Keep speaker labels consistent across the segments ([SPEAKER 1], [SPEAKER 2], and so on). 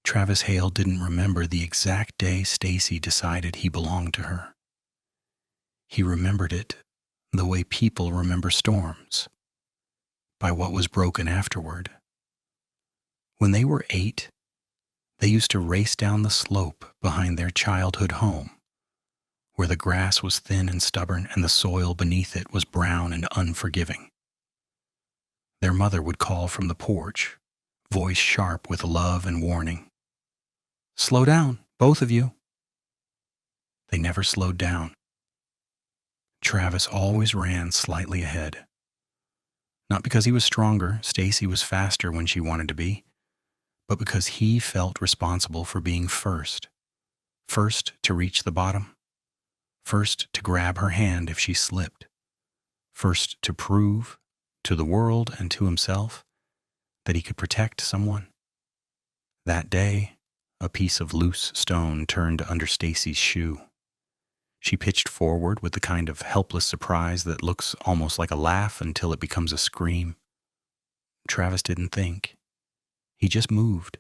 [SPEAKER 1] Travis Hale didn't remember the exact day Stacy decided he belonged to her. He remembered it the way people remember storms, by what was broken afterward. When they were 8, they used to race down the slope behind their childhood home, where the grass was thin and stubborn and the soil beneath it was brown and unforgiving. Their mother would call from the porch, voice sharp with love and warning. "Slow down, both of you." They never slowed down. Travis always ran slightly ahead. Not because he was stronger, Stacy was faster when she wanted to be, but because he felt responsible for being first. First to reach the bottom. First to grab her hand if she slipped. First to prove to the world and to himself that he could protect someone. That day, a piece of loose stone turned under Stacy's shoe. She pitched forward with the kind of helpless surprise that looks almost like a laugh until it becomes a scream. Travis didn't think. He just moved.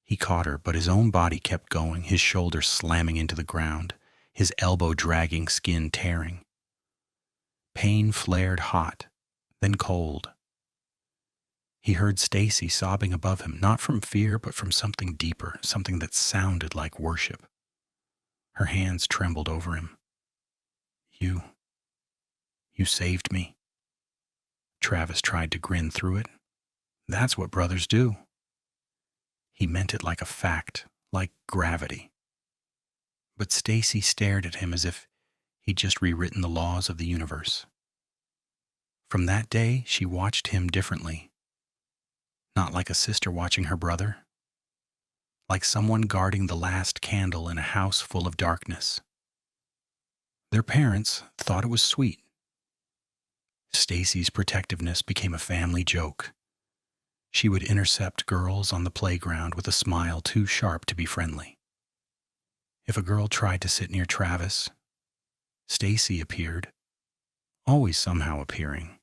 [SPEAKER 1] He caught her, but his own body kept going, his shoulder slamming into the ground, his elbow dragging, skin tearing. Pain flared hot, then cold. He heard Stacy sobbing above him, not from fear, but from something deeper, something that sounded like worship. Her hands trembled over him. You saved me." Travis tried to grin through it. That's what brothers do. He meant it like a fact, like gravity. But Stacy stared at him as if he'd just rewritten the laws of the universe. From that day, she watched him differently. Not like a sister watching her brother. Like someone guarding the last candle in a house full of darkness. Their parents thought it was sweet. Stacy's protectiveness became a family joke. She would intercept girls on the playground with a smile too sharp to be friendly. If a girl tried to sit near Travis, Stacy appeared, always somehow appearing,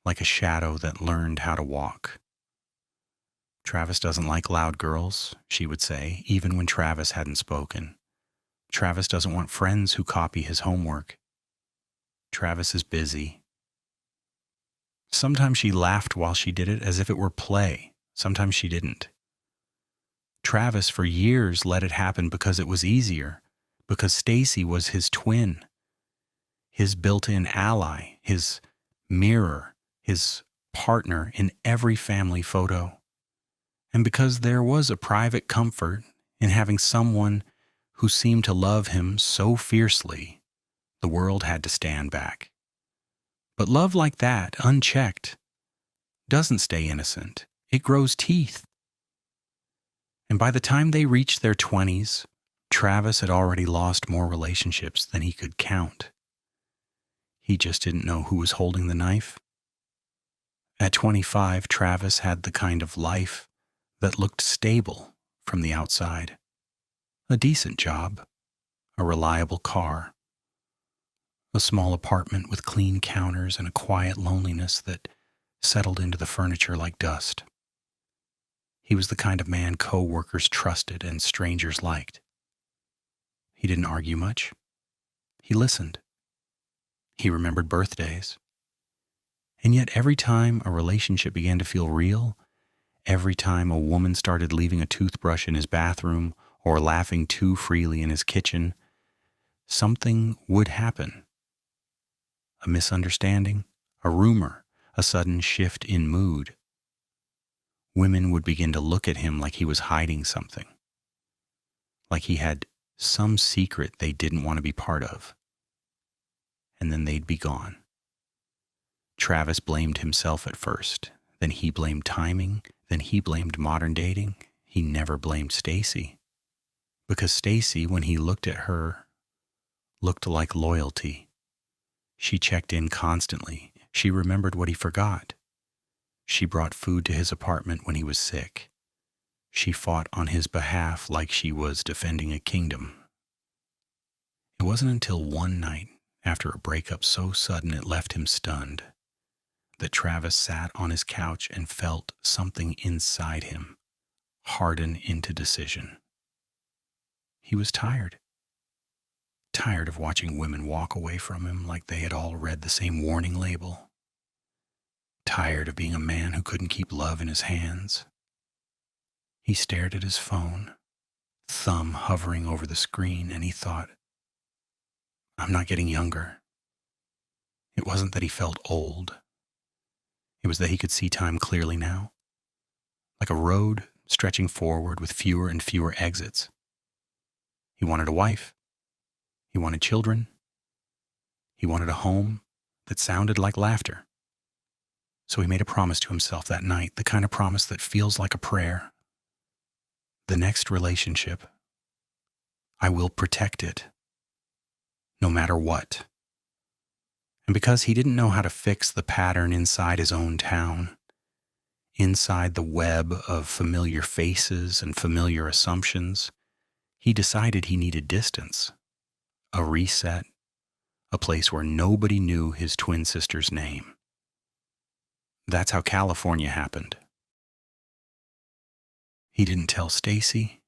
[SPEAKER 1] like a shadow that learned how to walk. "Travis doesn't like loud girls," she would say, even when Travis hadn't spoken. "Travis doesn't want friends who copy his homework. Travis is busy." Sometimes she laughed while she did it as if it were play. Sometimes she didn't. Travis for years let it happen because it was easier, because Stacy was his twin, his built-in ally, his mirror, his partner in every family photo. And because there was a private comfort in having someone who seemed to love him so fiercely, the world had to stand back. But love like that, unchecked, doesn't stay innocent. It grows teeth. And by the time they reached their 20s, Travis had already lost more relationships than he could count. He just didn't know who was holding the knife. At 25, Travis had the kind of life that looked stable from the outside. A decent job, a reliable car, a small apartment with clean counters and a quiet loneliness that settled into the furniture like dust. He was the kind of man co-workers trusted and strangers liked. He didn't argue much. He listened. He remembered birthdays. And yet every time a relationship began to feel real, every time a woman started leaving a toothbrush in his bathroom or laughing too freely in his kitchen, something would happen. A misunderstanding, a rumor, a sudden shift in mood. Women would begin to look at him like he was hiding something, like he had some secret they didn't want to be part of. And then they'd be gone. Travis blamed himself at first, then he blamed timing, then he blamed modern dating. He never blamed Stacy. Because Stacy, when he looked at her, looked like loyalty. She checked in constantly. She remembered what he forgot. She brought food to his apartment when he was sick. She fought on his behalf like she was defending a kingdom. It wasn't until one night, after a breakup so sudden it left him stunned, that Travis sat on his couch and felt something inside him harden into decision. He was tired. Tired of watching women walk away from him like they had all read the same warning label. Tired of being a man who couldn't keep love in his hands. He stared at his phone, thumb hovering over the screen, and he thought, I'm not getting younger. It wasn't that he felt old. It was that he could see time clearly now, like a road stretching forward with fewer and fewer exits. He wanted a wife. He wanted children. He wanted a home that sounded like laughter. So he made a promise to himself that night, the kind of promise that feels like a prayer. The next relationship, I will protect it, no matter what. And because he didn't know how to fix the pattern inside his own town, inside the web of familiar faces and familiar assumptions, he decided he needed distance, a reset, a place where nobody knew his twin sister's name. That's how California happened. He didn't tell Stacy.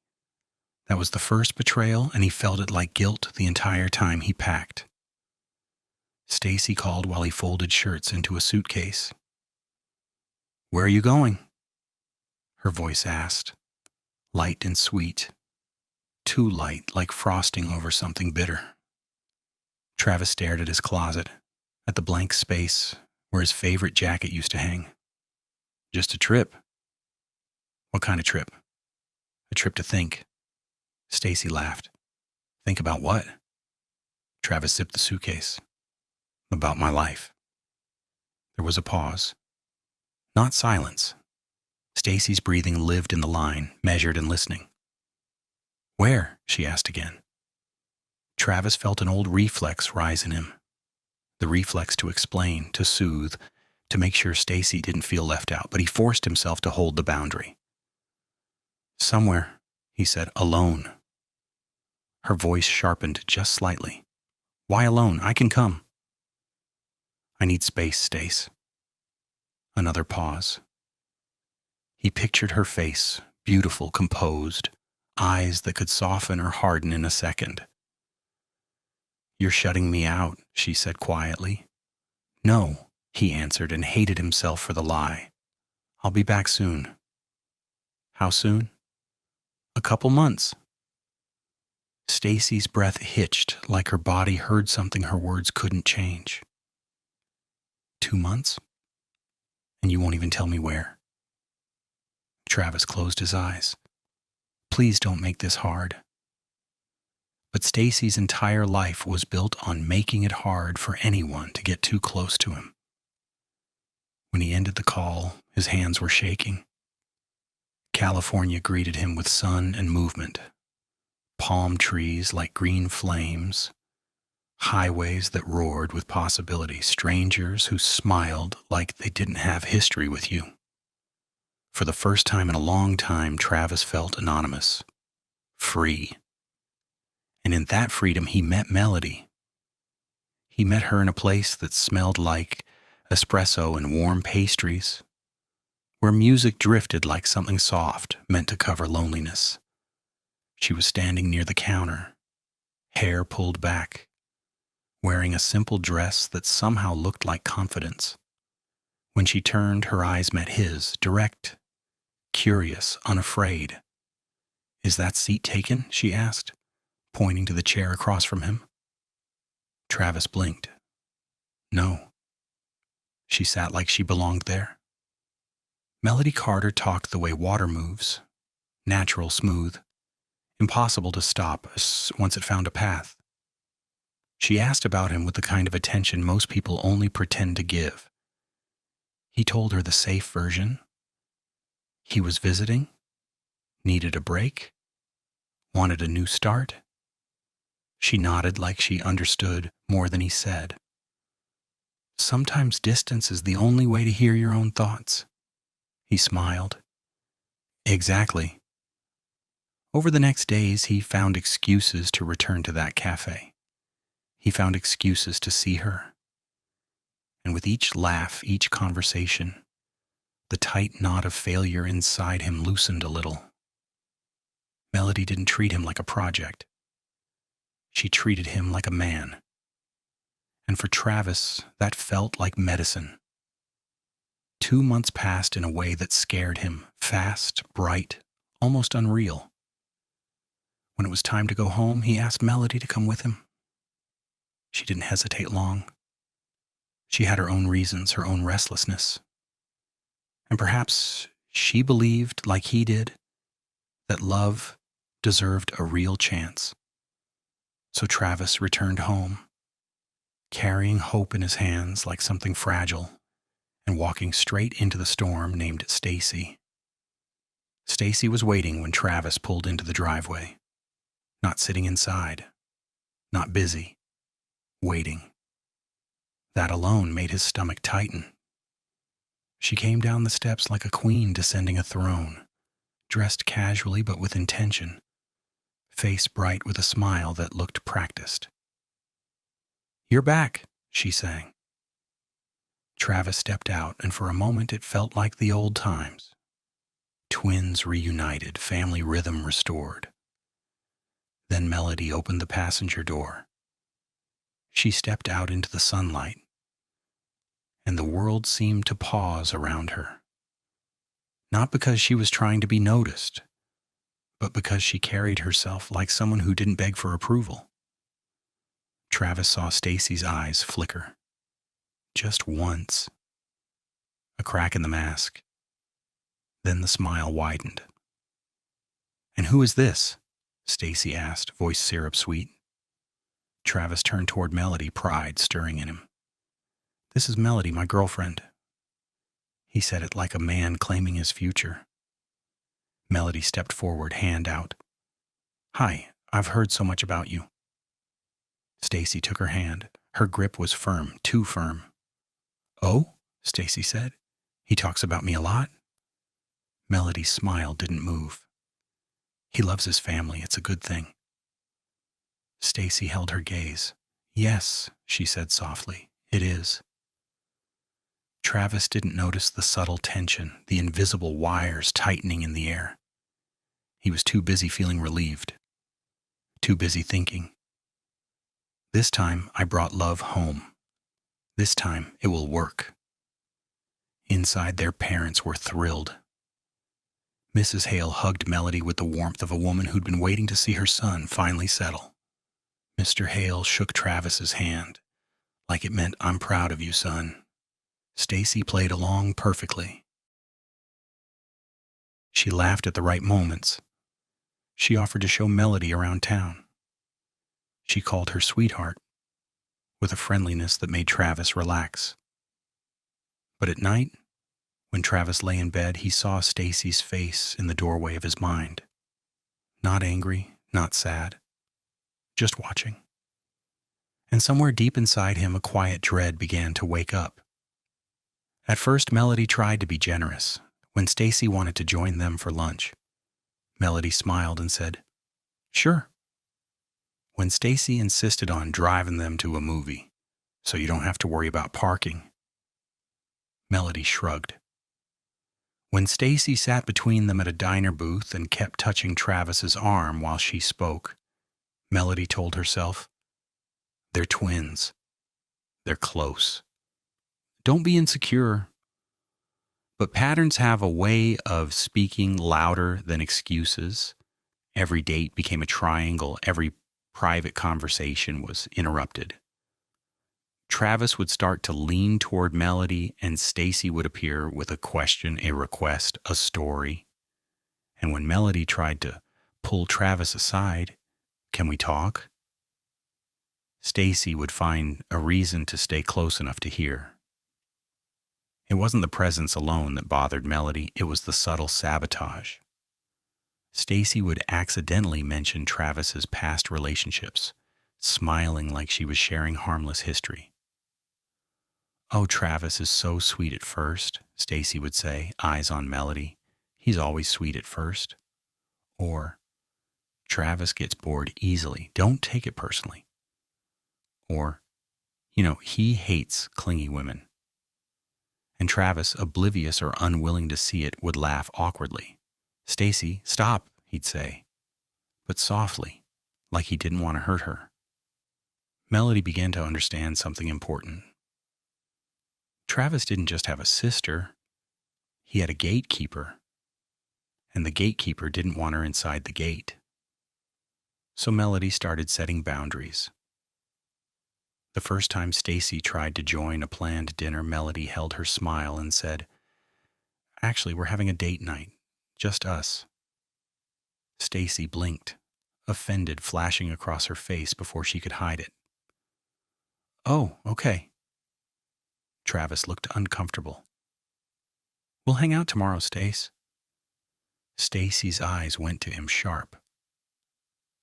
[SPEAKER 1] That was the first betrayal, and he felt it like guilt the entire time he packed. Stacy called while he folded shirts into a suitcase. Where are you going? Her voice asked, light and sweet, too light, like frosting over something bitter. Travis stared at his closet, at the blank space where his favorite jacket used to hang. Just a trip. What kind of trip? A trip to think. Stacy laughed. Think about what? Travis zipped the suitcase. About my life. There was a pause. Not silence. Stacy's breathing lived in the line, measured and listening. Where? She asked again. Travis felt an old reflex rise in him. The reflex to explain, to soothe, to make sure Stacy didn't feel left out, but he forced himself to hold the boundary. Somewhere, he said, alone. Her voice sharpened just slightly. Why alone? I can come. I need space, Stace. Another pause. He pictured her face, beautiful, composed, eyes that could soften or harden in a second. You're shutting me out, she said quietly. No, he answered and hated himself for the lie. I'll be back soon. How soon? A couple months. Stacy's breath hitched like her body heard something her words couldn't change. 2 months? And you won't even tell me where. Travis closed his eyes. Please don't make this hard. But Stacy's entire life was built on making it hard for anyone to get too close to him. When he ended the call, his hands were shaking. California greeted him with sun and movement. Palm trees like green flames. Highways that roared with possibility. Strangers who smiled like they didn't have history with you. For the first time in a long time, Travis felt anonymous. Free. And in that freedom, he met Melody. He met her in a place that smelled like espresso and warm pastries, where music drifted like something soft meant to cover loneliness. She was standing near the counter, hair pulled back, wearing a simple dress that somehow looked like confidence. When she turned, her eyes met his, direct, curious, unafraid. Is that seat taken? She asked, pointing to the chair across from him. Travis blinked. No. She sat like she belonged there. Melody Carter talked the way water moves, natural, smooth, impossible to stop once it found a path. She asked about him with the kind of attention most people only pretend to give. He told her the safe version. He was visiting, needed a break, wanted a new start. She nodded like she understood more than he said. Sometimes distance is the only way to hear your own thoughts. He smiled. Exactly. Over the next days, he found excuses to return to that cafe. He found excuses to see her. And with each laugh, each conversation, the tight knot of failure inside him loosened a little. Melody didn't treat him like a project. She treated him like a man. And for Travis, that felt like medicine. 2 months passed in a way that scared him, fast, bright, almost unreal. When it was time to go home, he asked Melody to come with him. She didn't hesitate long. She had her own reasons, her own restlessness. And perhaps she believed, like he did, that love deserved a real chance. So Travis returned home, carrying hope in his hands like something fragile, and walking straight into the storm named Stacy. Stacy was waiting when Travis pulled into the driveway, not sitting inside, not busy, waiting. That alone made his stomach tighten. She came down the steps like a queen descending a throne, dressed casually but with intention, face bright with a smile that looked practiced. "You're back," she sang. Travis stepped out, and for a moment it felt like the old times. Twins reunited, family rhythm restored. Then Melody opened the passenger door. She stepped out into the sunlight, and the world seemed to pause around her. Not because she was trying to be noticed, but because she carried herself like someone who didn't beg for approval. Travis saw Stacy's eyes flicker. Just once. A crack in the mask. Then the smile widened. "And who is this?" Stacy asked, voice syrup sweet. Travis turned toward Melody, pride stirring in him. "This is Melody, my girlfriend." He said it like a man claiming his future. Melody stepped forward, hand out. "Hi, I've heard so much about you." Stacy took her hand. Her grip was firm, too firm. "Oh?" Stacy said. "He talks about me a lot?" Melody's smile didn't move. "He loves his family. It's a good thing." Stacy held her gaze. "Yes," she said softly, "it is." Travis didn't notice the subtle tension, the invisible wires tightening in the air. He was too busy feeling relieved, too busy thinking. "This time I brought love home. This time it will work." Inside, their parents were thrilled. Mrs. Hale hugged Melody with the warmth of a woman who'd been waiting to see her son finally settle. Mr. Hale shook Travis's hand, like it meant, "I'm proud of you, son." Stacy played along perfectly. She laughed at the right moments. She offered to show Melody around town. She called her sweetheart, with a friendliness that made Travis relax. But at night, when Travis lay in bed, he saw Stacy's face in the doorway of his mind. Not angry, not sad, just watching. And somewhere deep inside him, a quiet dread began to wake up. At first, Melody tried to be generous. When Stacy wanted to join them for lunch, Melody smiled and said, "Sure." When Stacy insisted on driving them to a movie, so you don't have to worry about parking, Melody shrugged. When Stacy sat between them at a diner booth and kept touching Travis's arm while she spoke, Melody told herself, "They're twins. They're close. Don't be insecure." But patterns have a way of speaking louder than excuses. Every date became a triangle. Every private conversation was interrupted. Travis would start to lean toward Melody, and Stacy would appear with a question, a request, a story. And when Melody tried to pull Travis aside, "Can we talk?" Stacy would find a reason to stay close enough to hear. It wasn't the presence alone that bothered Melody, it was the subtle sabotage. Stacy would accidentally mention Travis's past relationships, smiling like she was sharing harmless history. "Oh, Travis is so sweet at first," Stacy would say, eyes on Melody. "He's always sweet at first." Or, "Travis gets bored easily. Don't take it personally." Or, "He hates clingy women." And Travis, oblivious or unwilling to see it, would laugh awkwardly. "Stacy, stop," he'd say. but softly, like he didn't want to hurt her. Melody began to understand something important. Travis didn't just have a sister, he had a gatekeeper, and the gatekeeper didn't want her inside the gate. So Melody started setting boundaries. The first time Stacy tried to join a planned dinner, Melody held her smile and said, "Actually, we're having a date night, just us." Stacy blinked, offended flashing across her face before she could hide it. "Oh, okay." Travis looked uncomfortable. "We'll hang out tomorrow, Stace." Stacy's eyes went to him sharp.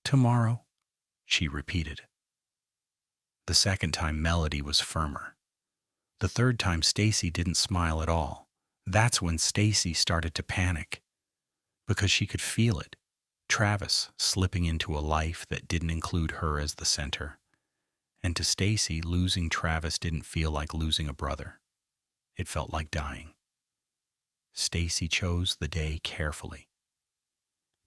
[SPEAKER 1] "Tomorrow," she repeated. The second time, Melody was firmer. The third time, Stacy didn't smile at all. That's when Stacy started to panic, because she could feel it. Travis slipping into a life that didn't include her as the center. And to Stacy, losing Travis didn't feel like losing a brother. It felt like dying. Stacy chose the day carefully.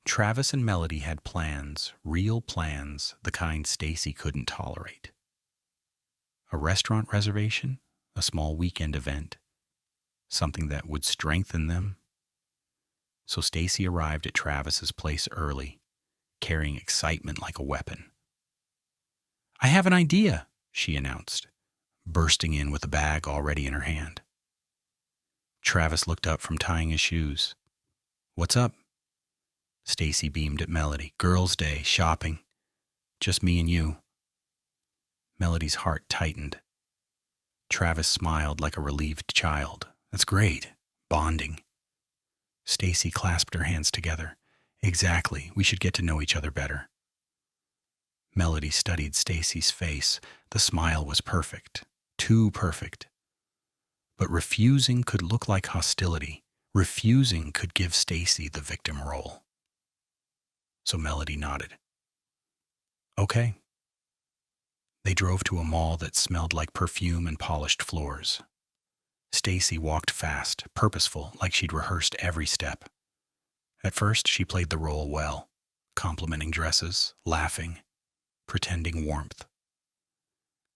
[SPEAKER 1] Travis and Melody had plans, real plans, the kind Stacy couldn't tolerate. A restaurant reservation, a small weekend event, something that would strengthen them. So Stacy arrived at Travis's place early, carrying excitement like a weapon. "I have an idea," she announced, bursting in with a bag already in her hand. Travis looked up from tying his shoes. "What's up?" Stacy beamed at Melody. "Girls' day, shopping. Just me and you." Melody's heart tightened. Travis smiled like a relieved child. "That's great. Bonding." Stacy clasped her hands together. "Exactly. We should get to know each other better." Melody studied Stacy's face. The smile was perfect. Too perfect. But refusing could look like hostility. Refusing could give Stacy the victim role. So Melody nodded. "Okay." They drove to a mall that smelled like perfume and polished floors. Stacy walked fast, purposeful, like she'd rehearsed every step. At first, she played the role well, complimenting dresses, laughing, pretending warmth.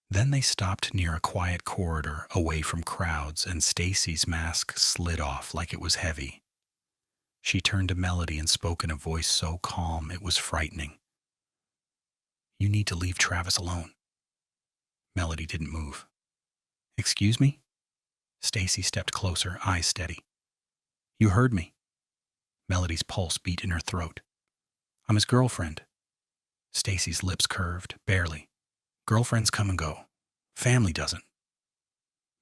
[SPEAKER 1] Then they stopped near a quiet corridor away from crowds, and Stacy's mask slid off like it was heavy. She turned to Melody and spoke in a voice so calm it was frightening. "You need to leave Travis alone." Melody didn't move. "Excuse me?" Stacy stepped closer, eyes steady. "You heard me." Melody's pulse beat in her throat. "I'm his girlfriend." Stacy's lips curved, barely. "Girlfriends come and go. Family doesn't."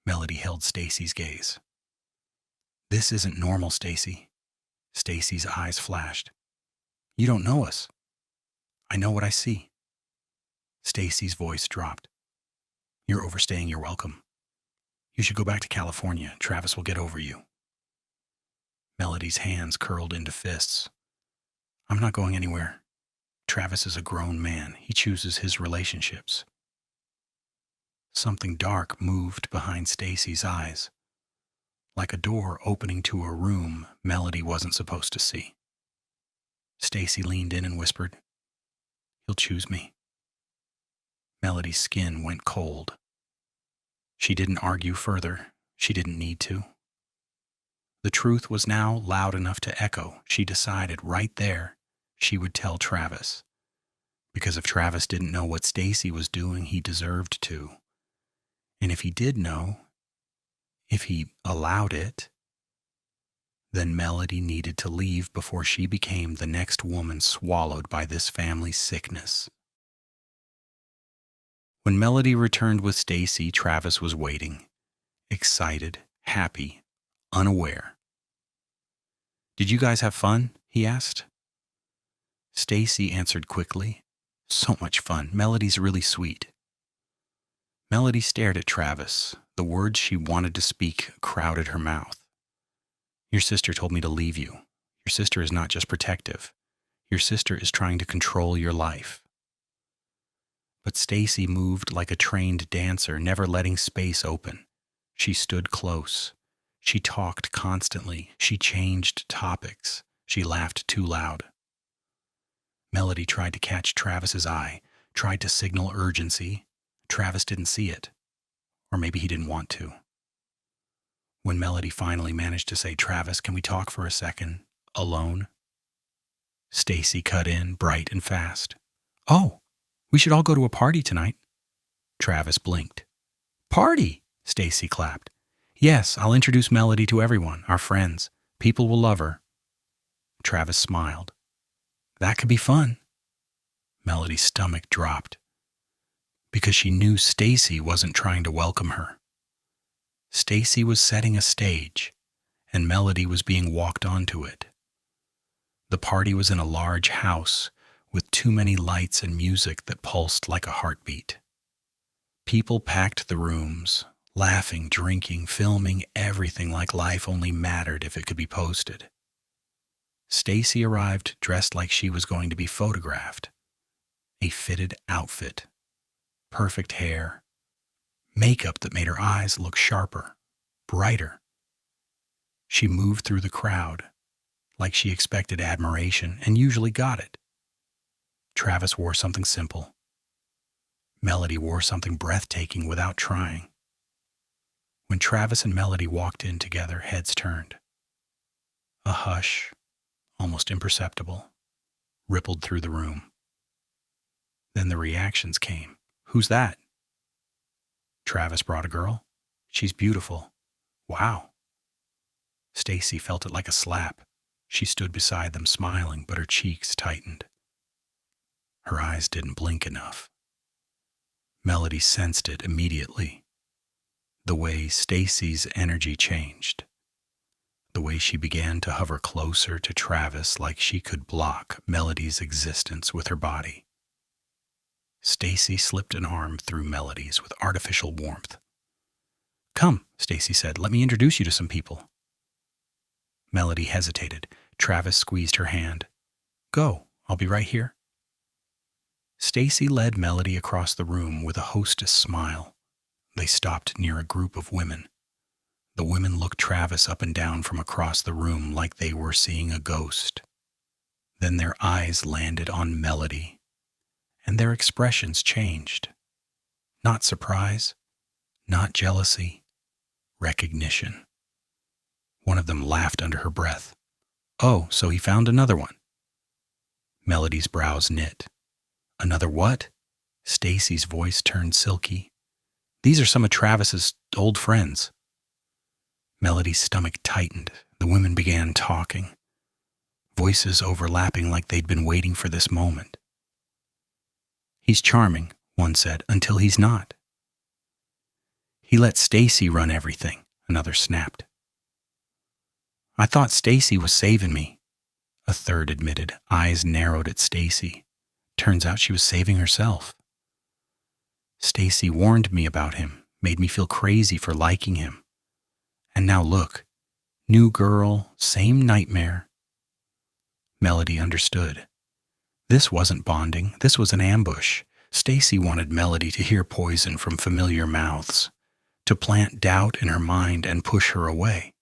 [SPEAKER 1] Melody held Stacy's gaze. "This isn't normal, Stacy." Stacy's eyes flashed. "You don't know us." "I know what I see." Stacy's voice dropped. "You're overstaying your welcome. You should go back to California. Travis will get over you." Melody's hands curled into fists. "I'm not going anywhere. Travis is a grown man. He chooses his relationships." Something dark moved behind Stacy's eyes, like a door opening to a room Melody wasn't supposed to see. Stacy leaned in and whispered, "He'll choose me." Melody's skin went cold. She didn't argue further. She didn't need to. The truth was now loud enough to echo. She decided right there she would tell Travis. Because if Travis didn't know what Stacy was doing, he deserved to. And if he did know, if he allowed it, then Melody needed to leave before she became the next woman swallowed by this family's sickness. When Melody returned with Stacy, Travis was waiting, excited, happy, unaware. "Did you guys have fun?" he asked. Stacy answered quickly, "So much fun. Melody's really sweet." Melody stared at Travis. The words she wanted to speak crowded her mouth. "Your sister told me to leave you. Your sister is not just protective. Your sister is trying to control your life." But Stacy moved like a trained dancer, never letting space open. She stood close. She talked constantly. She changed topics. She laughed too loud. Melody tried to catch Travis's eye, tried to signal urgency. Travis didn't see it. Or maybe he didn't want to. When Melody finally managed to say, "Travis, can we talk for a second? Alone?" Stacy cut in, bright and fast. "Oh, we should all go to a party tonight." Travis blinked. "Party?" Stacy clapped. "Yes, I'll introduce Melody to everyone, our friends. People will love her." Travis smiled. "That could be fun." Melody's stomach dropped because she knew Stacy wasn't trying to welcome her. Stacy was setting a stage, and Melody was being walked onto it. The party was in a large house with too many lights and music that pulsed like a heartbeat. People packed the rooms, laughing, drinking, filming, everything like life only mattered if it could be posted. Stacy arrived dressed like she was going to be photographed. A fitted outfit, perfect hair, makeup that made her eyes look sharper, brighter. She moved through the crowd like she expected admiration and usually got it. Travis wore something simple. Melody wore something breathtaking without trying. When Travis and Melody walked in together, heads turned. A hush, almost imperceptible, rippled through the room. Then the reactions came. "Who's that?" "Travis brought a girl. She's beautiful." "Wow." Stacy felt it like a slap. She stood beside them smiling, but her cheeks tightened. Her eyes didn't blink enough. Melody sensed it immediately. The way Stacy's energy changed. The way she began to hover closer to Travis like she could block Melody's existence with her body. Stacy slipped an arm through Melody's with artificial warmth. "Come," Stacy said, "let me introduce you to some people." Melody hesitated. Travis squeezed her hand. "Go, I'll be right here." Stacy led Melody across the room with a hostess smile. They stopped near a group of women. The women looked Travis up and down from across the room like they were seeing a ghost. Then their eyes landed on Melody, and their expressions changed. Not surprise, not jealousy, recognition. One of them laughed under her breath. "Oh, so he found another one." Melody's brows knit. "Another what?" Stacy's voice turned silky. "These are some of Travis's old friends." Melody's stomach tightened. The women began talking, voices overlapping like they'd been waiting for this moment. "He's charming," one said, "until he's not." "He let Stacy run everything," another snapped. "I thought Stacy was saving me," a third admitted, eyes narrowed at Stacy. Turns out she was saving herself. "Stacy warned me about him, made me feel crazy for liking him. And now look, new girl, same nightmare." Melody understood. This wasn't bonding, this was an ambush. Stacy wanted Melody to hear poison from familiar mouths, to plant doubt in her mind and push her away.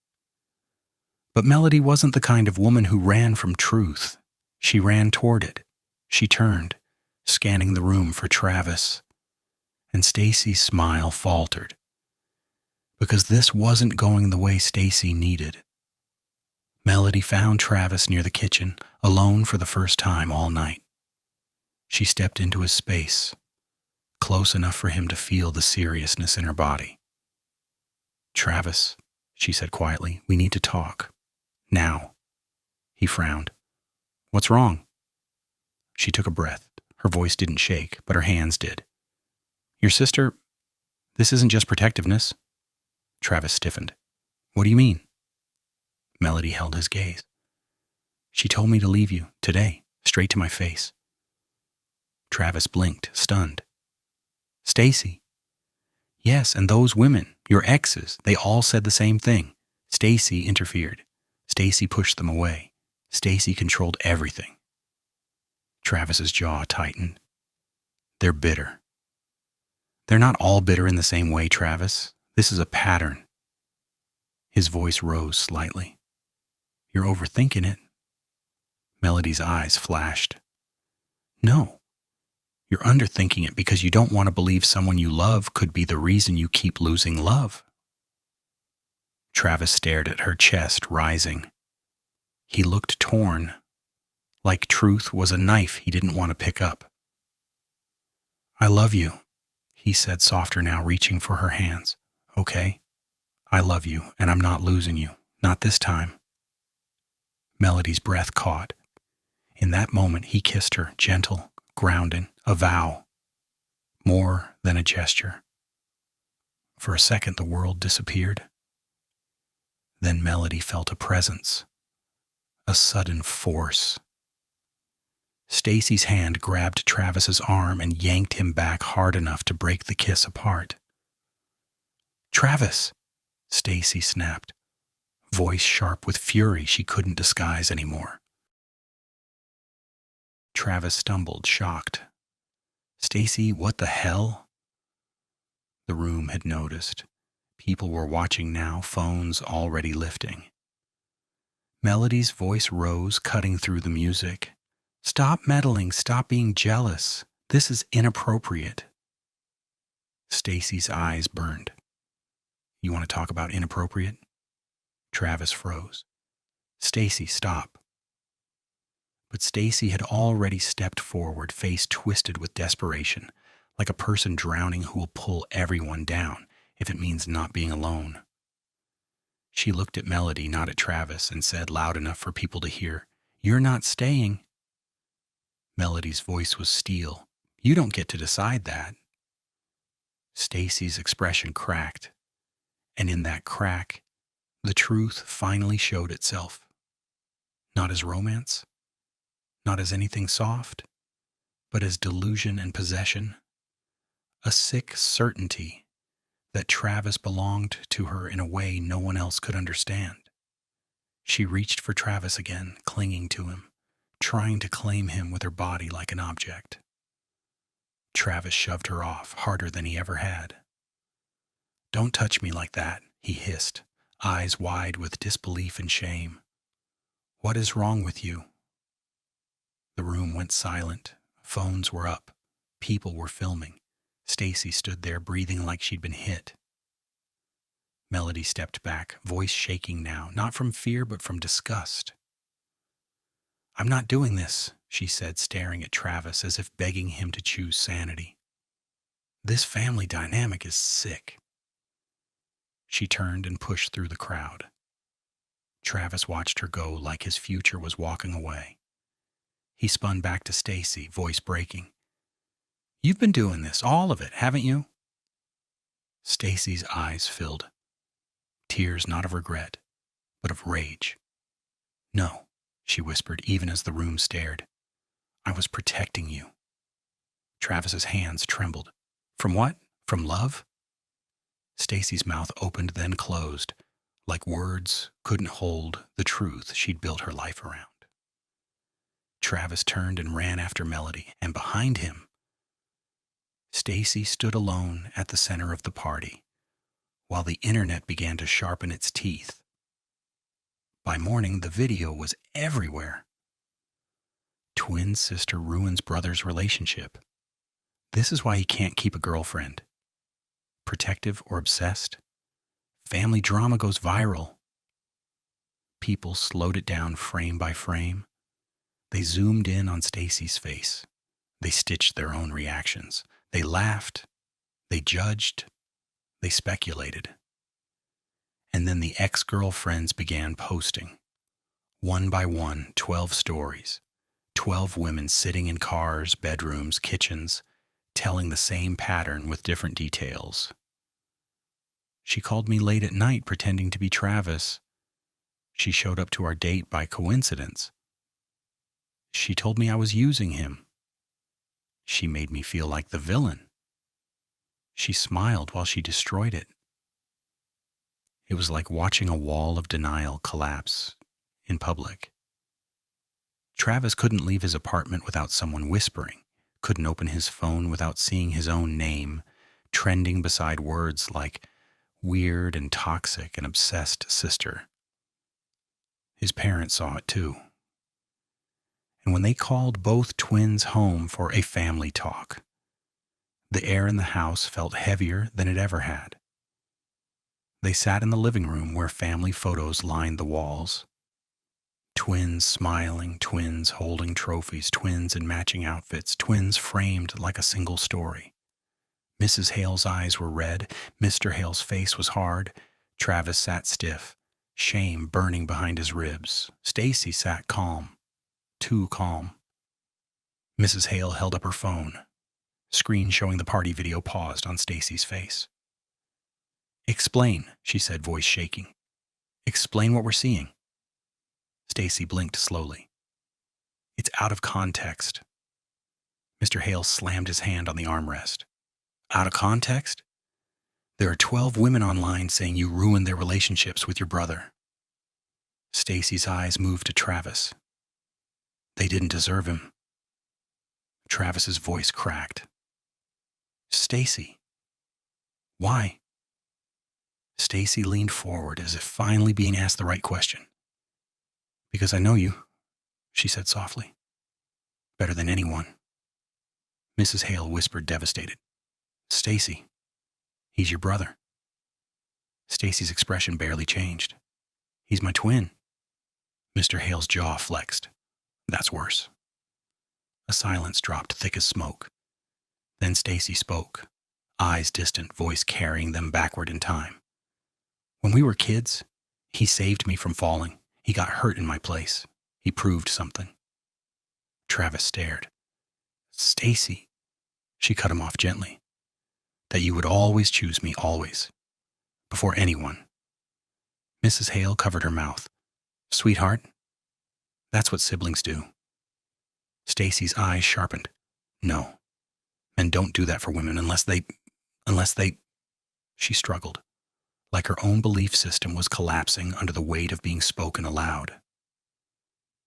[SPEAKER 1] But Melody wasn't the kind of woman who ran from truth. She ran toward it. She turned, scanning the room for Travis. And Stacy's smile faltered. Because this wasn't going the way Stacy needed. Melody found Travis near the kitchen, alone for the first time all night. She stepped into his space, close enough for him to feel the seriousness in her body. "Travis," she said quietly, "we need to talk. Now." He frowned. "What's wrong?" She took a breath. Her voice didn't shake, but her hands did. "Your sister, this isn't just protectiveness." Travis stiffened. "What do you mean?" Melody held his gaze. "She told me to leave you, today, straight to my face." Travis blinked, stunned. "Stacy." "Yes, and those women, your exes, they all said the same thing." Stacy interfered. Stacy pushed them away. Stacy controlled everything. Travis's jaw tightened. "They're bitter." "They're not all bitter in the same way, Travis. This is a pattern." His voice rose slightly. "You're overthinking it." Melody's eyes flashed. No, you're underthinking it because you don't want to believe someone you love could be the reason you keep losing love. Travis stared at her chest rising. He looked torn, like truth was a knife he didn't want to pick up. I love you, he said softer now, reaching for her hands. Okay, I love you, and I'm not losing you. Not this time. Melody's breath caught. In that moment, he kissed her, gentle, grounding, a vow, more than a gesture. For a second, the world disappeared. Then Melody felt a presence, a sudden force. Stacy's hand grabbed Travis's arm and yanked him back hard enough to break the kiss apart. Travis, Stacy snapped, voice sharp with fury she couldn't disguise anymore. Travis stumbled, shocked. Stacy, what the hell? The room had noticed. People were watching now, phones already lifting. Melody's voice rose, cutting through the music. Stop meddling, stop being jealous. This is inappropriate. Stacy's eyes burned. You want to talk about inappropriate? Travis froze. Stacy, stop. But Stacy had already stepped forward, face twisted with desperation, like a person drowning who will pull everyone down if it means not being alone. She looked at Melody, not at Travis, and said loud enough for people to hear, You're not staying. Melody's voice was steel. You don't get to decide that. Stacy's expression cracked, and in that crack, the truth finally showed itself. Not as romance, not as anything soft, but as delusion and possession. A sick certainty that Travis belonged to her in a way no one else could understand. She reached for Travis again, clinging to him, trying to claim him with her body like an object. Travis shoved her off, harder than he ever had. Don't touch me like that, he hissed, eyes wide with disbelief and shame. What is wrong with you? The room went silent. Phones were up. People were filming. Stacy stood there breathing like she'd been hit. Melody stepped back, voice shaking now, not from fear but from disgust. I'm not doing this, she said, staring at Travis as if begging him to choose sanity. This family dynamic is sick. She turned and pushed through the crowd. Travis watched her go like his future was walking away. He spun back to Stacy, voice breaking. You've been doing this, all of it, haven't you? Stacy's eyes filled. Tears not of regret, but of rage. No, she whispered, even as the room stared. I was protecting you. Travis's hands trembled. From what? From love? Stacy's mouth opened, then closed, like words couldn't hold the truth she'd built her life around. Travis turned and ran after Melody, and behind him, Stacy stood alone at the center of the party, while the internet began to sharpen its teeth. By morning, the video was everywhere. Twin sister ruins brother's relationship. This is why he can't keep a girlfriend. Protective or obsessed. Family drama goes viral. People slowed it down frame by frame. They zoomed in on Stacy's face. They stitched their own reactions. They laughed. They judged. They speculated. And then the ex-girlfriends began posting. One by one, 12 stories. 12 women sitting in cars, bedrooms, kitchens, telling the same pattern with different details. She called me late at night pretending to be Travis. She showed up to our date by coincidence. She told me I was using him. She made me feel like the villain. She smiled while she destroyed it. It was like watching a wall of denial collapse in public. Travis couldn't leave his apartment without someone whispering, couldn't open his phone without seeing his own name, trending beside words like weird and toxic and obsessed sister. His parents saw it too. And when they called both twins home for a family talk, the air in the house felt heavier than it ever had. They sat in the living room where family photos lined the walls. Twins smiling, twins holding trophies, twins in matching outfits, twins framed like a single story. Mrs. Hale's eyes were red. Mr. Hale's face was hard. Travis sat stiff, shame burning behind his ribs. Stacy sat calm, too calm. Mrs. Hale held up her phone. Screen showing the party video paused on Stacy's face. "Explain," she said, voice shaking. "Explain what we're seeing." Stacy blinked slowly. "It's out of context." Mr. Hale slammed his hand on the armrest. "Out of context? There are 12 women online saying you ruined their relationships with your brother." Stacy's eyes moved to Travis. "They didn't deserve him." Travis's voice cracked. "Stacy, why?" Stacy leaned forward as if finally being asked the right question. "Because I know you," she said softly. "Better than anyone." Mrs. Hale whispered, devastated. "Stacy, he's your brother." Stacy's expression barely changed. "He's my twin." Mr. Hale's jaw flexed. "That's worse." A silence dropped thick as smoke. Then Stacy spoke, eyes distant, voice carrying them backward in time. "When we were kids, he saved me from falling. He got hurt in my place. He proved something." Travis stared. "Stacy," she cut him off gently. "That you would always choose me, always. Before anyone." Mrs. Hale covered her mouth. "Sweetheart, that's what siblings do." Stacy's eyes sharpened. "No, men don't do that for women unless they... She struggled, like her own belief system was collapsing under the weight of being spoken aloud.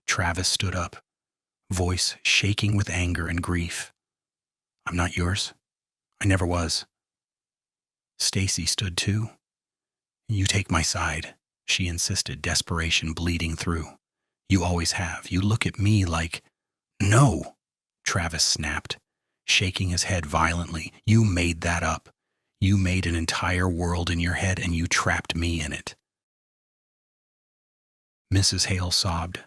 [SPEAKER 1] Travis stood up, voice shaking with anger and grief. "I'm not yours. I never was." Stacy stood too. "You take my side," she insisted, desperation bleeding through. "You always have. You look at me like..." "No," Travis snapped, shaking his head violently. "You made that up. You made an entire world in your head and you trapped me in it." Mrs. Hale sobbed.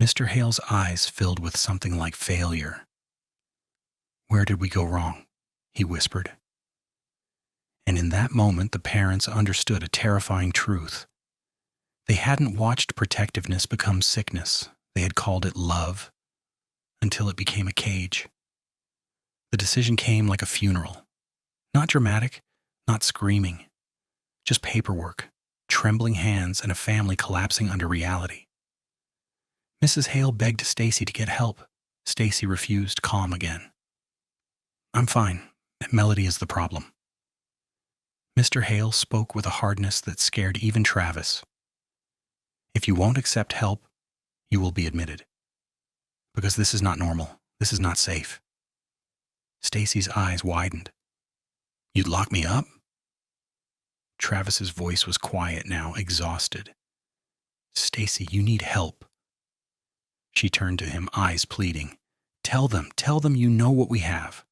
[SPEAKER 1] Mr. Hale's eyes filled with something like failure. "Where did we go wrong?" he whispered. And in that moment, the parents understood a terrifying truth. They hadn't watched protectiveness become sickness. They had called it love, until it became a cage. The decision came like a funeral. Not dramatic, not screaming. Just paperwork, trembling hands, and a family collapsing under reality. Mrs. Hale begged Stacy to get help. Stacy refused, calm again. "I'm fine. Melody is the problem." Mr. Hale spoke with a hardness that scared even Travis. "If you won't accept help, you will be admitted. Because this is not normal. This is not safe." Stacy's eyes widened. "You'd lock me up?" Travis's voice was quiet now, exhausted. "Stacy, you need help." She turned to him, eyes pleading. Tell them you know what we have."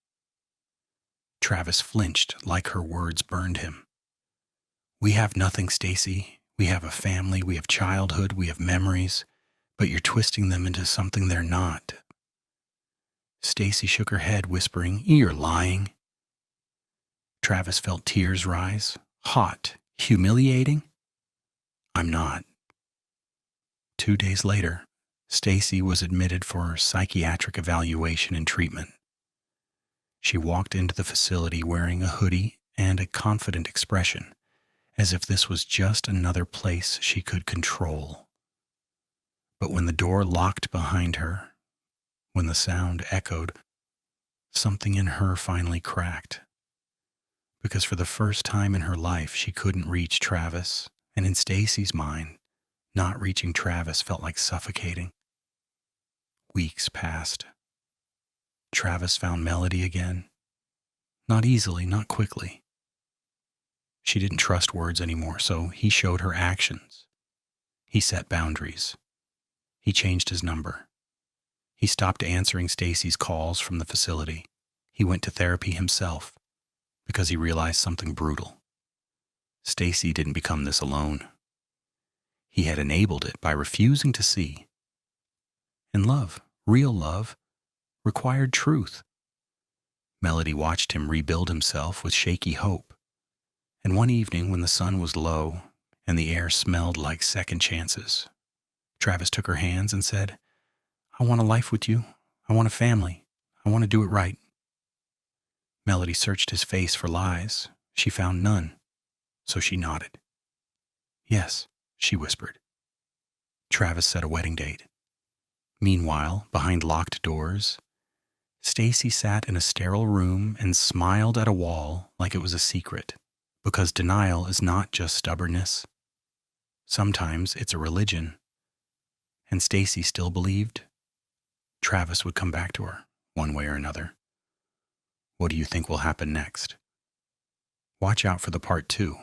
[SPEAKER 1] Travis flinched like her words burned him. "We have nothing, Stacy. We have a family, we have childhood, we have memories, but you're twisting them into something they're not." Stacy shook her head, whispering, "You're lying." Travis felt tears rise, hot, humiliating. "I'm not." 2 days later, Stacy was admitted for psychiatric evaluation and treatment. She walked into the facility wearing a hoodie and a confident expression, as if this was just another place she could control. But when the door locked behind her, when the sound echoed, something in her finally cracked. Because for the first time in her life, she couldn't reach Travis, and in Stacy's mind, not reaching Travis felt like suffocating. Weeks passed. Travis found Melody again. Not easily, not quickly. She didn't trust words anymore, so he showed her actions. He set boundaries. He changed his number. He stopped answering Stacy's calls from the facility. He went to therapy himself because he realized something brutal. Stacy didn't become this alone. He had enabled it by refusing to see. And love, real love, required truth. Melody watched him rebuild himself with shaky hope. And one evening when the sun was low and the air smelled like second chances, Travis took her hands and said, "I want a life with you. I want a family. I want to do it right." Melody searched his face for lies. She found none, so she nodded. "Yes," she whispered. Travis set a wedding date. Meanwhile, behind locked doors, Stacy sat in a sterile room and smiled at a wall like it was a secret, because denial is not just stubbornness. Sometimes it's a religion. And Stacy still believed Travis would come back to her, one way or another. What do you think will happen next? Watch out for the part 2.